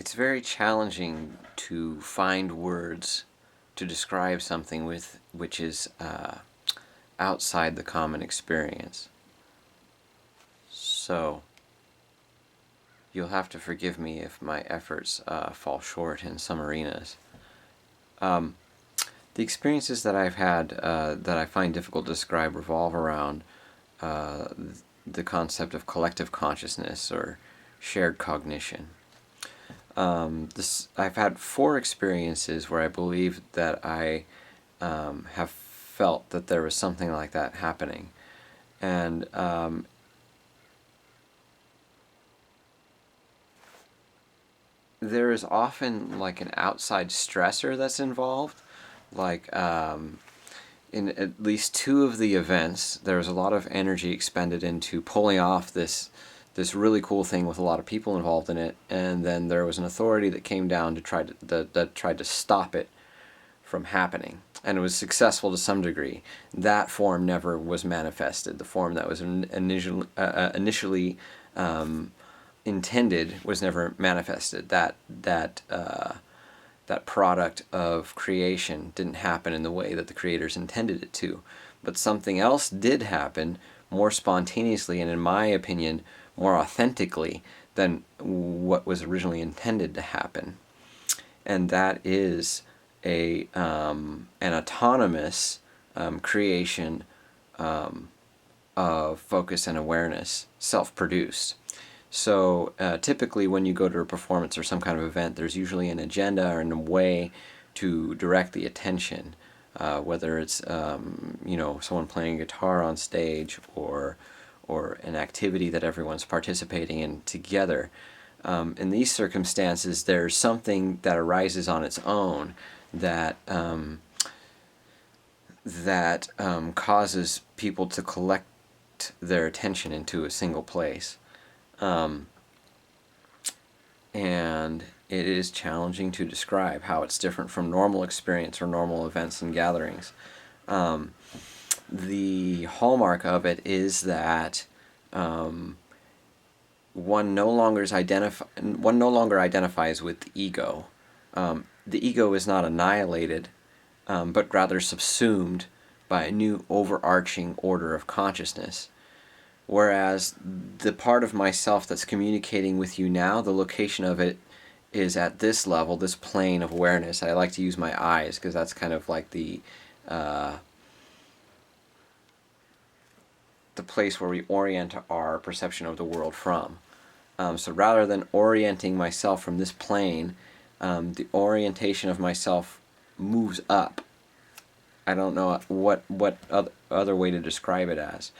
It's very challenging to find words to describe something which is outside the common experience. So you'll have to forgive me if my efforts fall short in some arenas. The experiences that I've had that I find difficult to describe revolve around the concept of collective consciousness or shared cognition. I've had 4 experiences where I believe that I have felt that there was something like that happening. And there is often like an outside stressor that's involved. Like in at least 2 of the events, there was a lot of energy expended into pulling off this really cool thing with a lot of people involved in it, and then there was an authority that came down to that tried to stop it from happening, and it was successful to some degree. That form never was manifested. The form that was initially intended was never manifested. That product of creation didn't happen in the way that the creators intended it to. But something else did happen more spontaneously and, in my opinion, more authentically than what was originally intended to happen. And that is an autonomous creation of focus and awareness, self-produced. So typically when you go to a performance or some kind of event, there's usually an agenda or a way to direct the attention, whether it's someone playing guitar on stage or an activity that everyone's participating in together. In these circumstances, there's something that arises on its own that causes people to collect their attention into a single place. And it is challenging to describe how it's different from normal experience or normal events and gatherings. The hallmark of it is that one no longer identifies with the ego. The ego is not annihilated, but rather subsumed by a new overarching order of consciousness. Whereas the part of myself that's communicating with you now, the location of it is at this level, this plane of awareness. I like to use my eyes because that's kind of like the place where we orient our perception of the world from. So rather than orienting myself from this plane, the orientation of myself moves up. I don't know what other way to describe it as.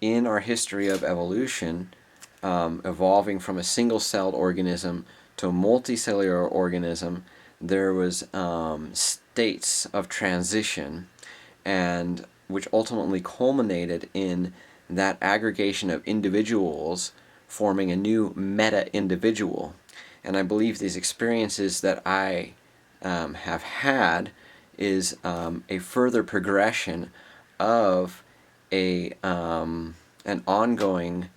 In our history of evolution, evolving from a single-celled organism to a multicellular organism, there was states of transition, and which ultimately culminated in that aggregation of individuals forming a new meta-individual. And I believe these experiences that I have had is a further progression of an ongoing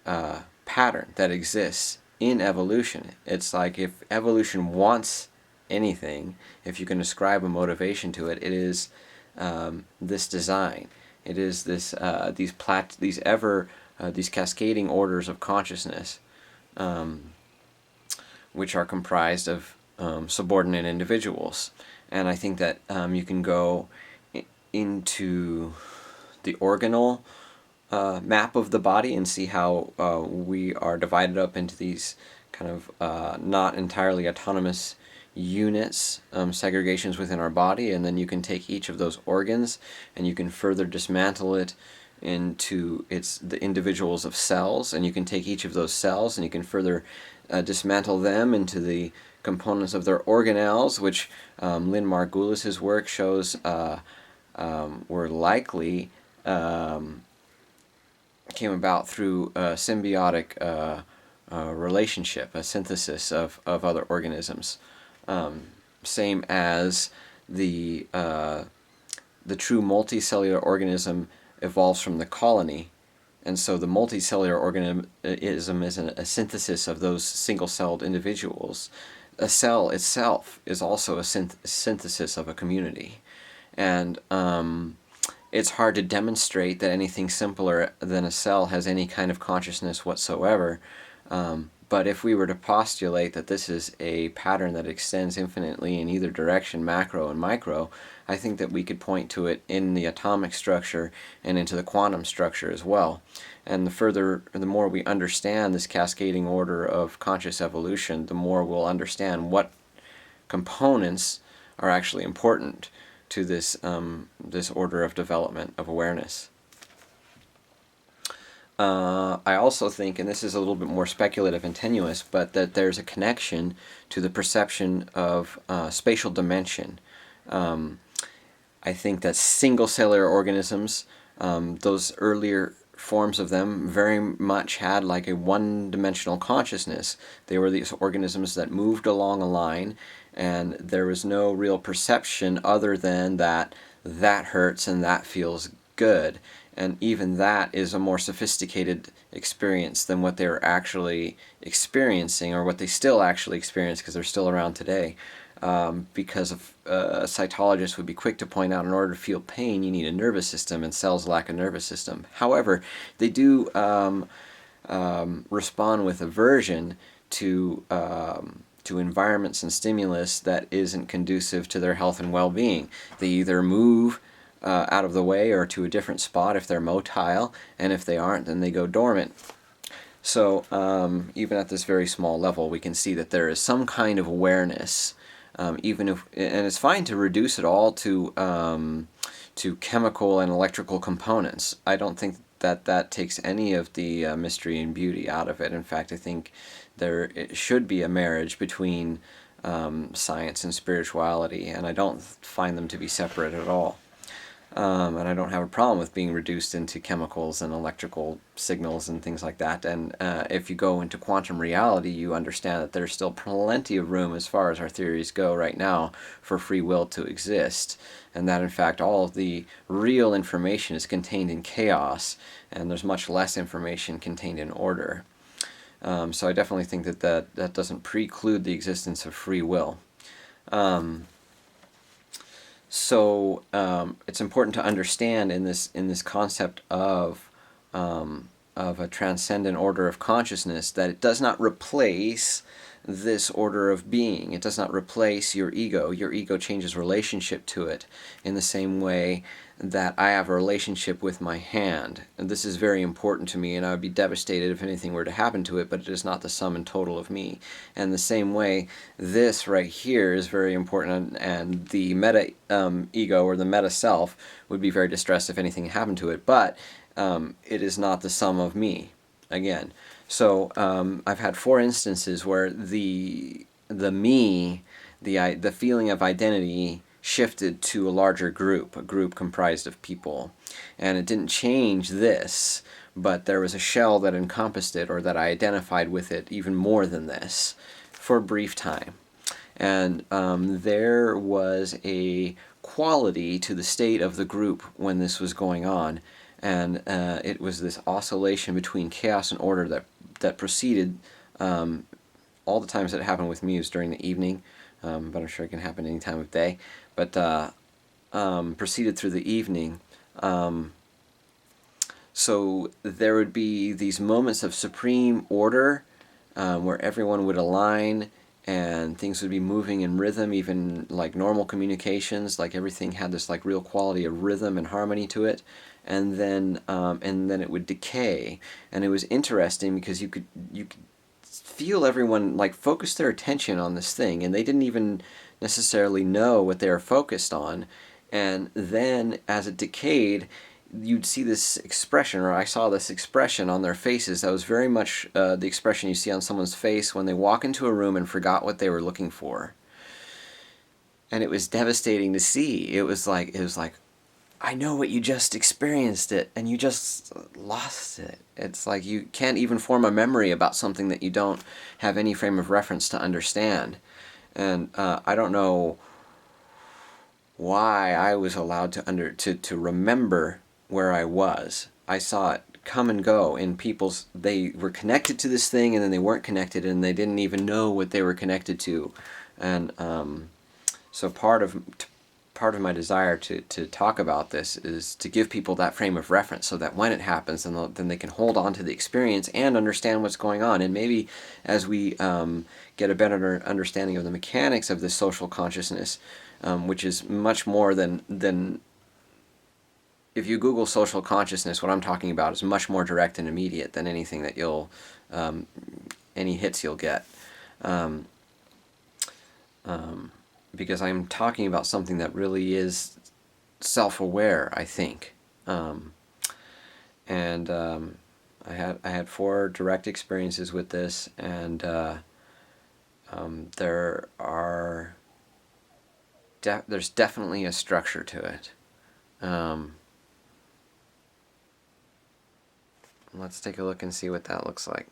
pattern that exists in evolution. It's like if evolution wants anything, if you can ascribe a motivation to it, it is this design. It is this these cascading orders of consciousness, which are comprised of subordinate individuals. And I think that you can go into the organal map of the body and see how we are divided up into these kind of not entirely autonomous units, segregations within our body, and then you can take each of those organs and you can further dismantle it into the individuals of cells, and you can take each of those cells and you can further dismantle them into the components of their organelles, which Lynn Margulis's work shows were likely came about through a symbiotic relationship, a synthesis of other organisms. Same as the true multicellular organism evolves from the colony, And so the multicellular organism is a synthesis of those single-celled individuals. A cell itself is also a synthesis of a community. And it's hard to demonstrate that anything simpler than a cell has any kind of consciousness whatsoever. But if we were to postulate that this is a pattern that extends infinitely in either direction, macro and micro, I think that we could point to it in the atomic structure and into the quantum structure as well. And the more we understand this cascading order of conscious evolution, the more we'll understand what components are actually important to this this order of development of awareness. I also think, and this is a little bit more speculative and tenuous, but that there's a connection to the perception of spatial dimension. I think that single-cellular organisms, those earlier forms of them, very much had like a one-dimensional consciousness. They were these organisms that moved along a line, and there was no real perception other than that hurts and that feels good. And even that is a more sophisticated experience than what they're actually experiencing, or what they still actually experience, because they're still around today. Because cytologists would be quick to point out, in order to feel pain, you need a nervous system, and cells lack a nervous system. However, they do respond with aversion to environments and stimulus that isn't conducive to their health and well-being. They either move out of the way or to a different spot if they're motile, and if they aren't, then they go dormant. So even at this very small level, we can see that there is some kind of awareness, even if, and it's fine to reduce it all to chemical and electrical components. I don't think that takes any of the mystery and beauty out of it. In fact, I think it should be a marriage between science and spirituality, and I don't find them to be separate at all. And I don't have a problem with being reduced into chemicals and electrical signals and things like that. And if you go into quantum reality, you understand that there's still plenty of room, as far as our theories go right now, for free will to exist. And that, in fact, all of the real information is contained in chaos, and there's much less information contained in order. So I definitely think that doesn't preclude the existence of free will. So it's important to understand in this concept of a transcendent order of consciousness that it does not replace this order of being. It does not replace your ego. Your ego changes relationship to it in the same way that I have a relationship with my hand. And this is very important to me, and I would be devastated if anything were to happen to it, but it is not the sum and total of me. And the same way, this right here is very important, and the meta ego, or the meta self, would be very distressed if anything happened to it, but it is not the sum of me, again. So I've had 4 instances where the me, the feeling of identity, shifted to a larger group, a group comprised of people. And it didn't change this, but there was a shell that encompassed it, or that I identified with it even more than this, for a brief time. And there was a quality to the state of the group when this was going on. And it was this oscillation between chaos and order that proceeded. All the times that it happened with me was during the evening, but I'm sure it can happen any time of day. But proceeded through the evening. So there would be these moments of supreme order where everyone would align and things would be moving in rhythm, even like normal communications, like everything had this like real quality of rhythm and harmony to it. And then it would decay, and it was interesting because you could feel everyone like focus their attention on this thing, and they didn't even necessarily know what they were focused on. And then as it decayed, you'd see this expression, or I saw this expression on their faces that was very much the expression you see on someone's face when they walk into a room and forgot what they were looking for. And it was devastating to see. It was like, I know what you just experienced it, and you just lost it. It's like you can't even form a memory about something that you don't have any frame of reference to understand. And I don't know why I was allowed to remember where I was. I saw it come and go in people's. They were connected to this thing, and then they weren't connected, and they didn't even know what they were connected to. And so part of my desire to talk about this is to give people that frame of reference, so that when it happens, then they can hold on to the experience and understand what's going on. And maybe as we get a better understanding of the mechanics of this social consciousness, which is much more than if you Google social consciousness, what I'm talking about is much more direct and immediate than anything that any hits you'll get. Because I'm talking about something that really is self-aware, I think. I had 4 direct experiences with this, and there's definitely a structure to it. Let's take a look and see what that looks like.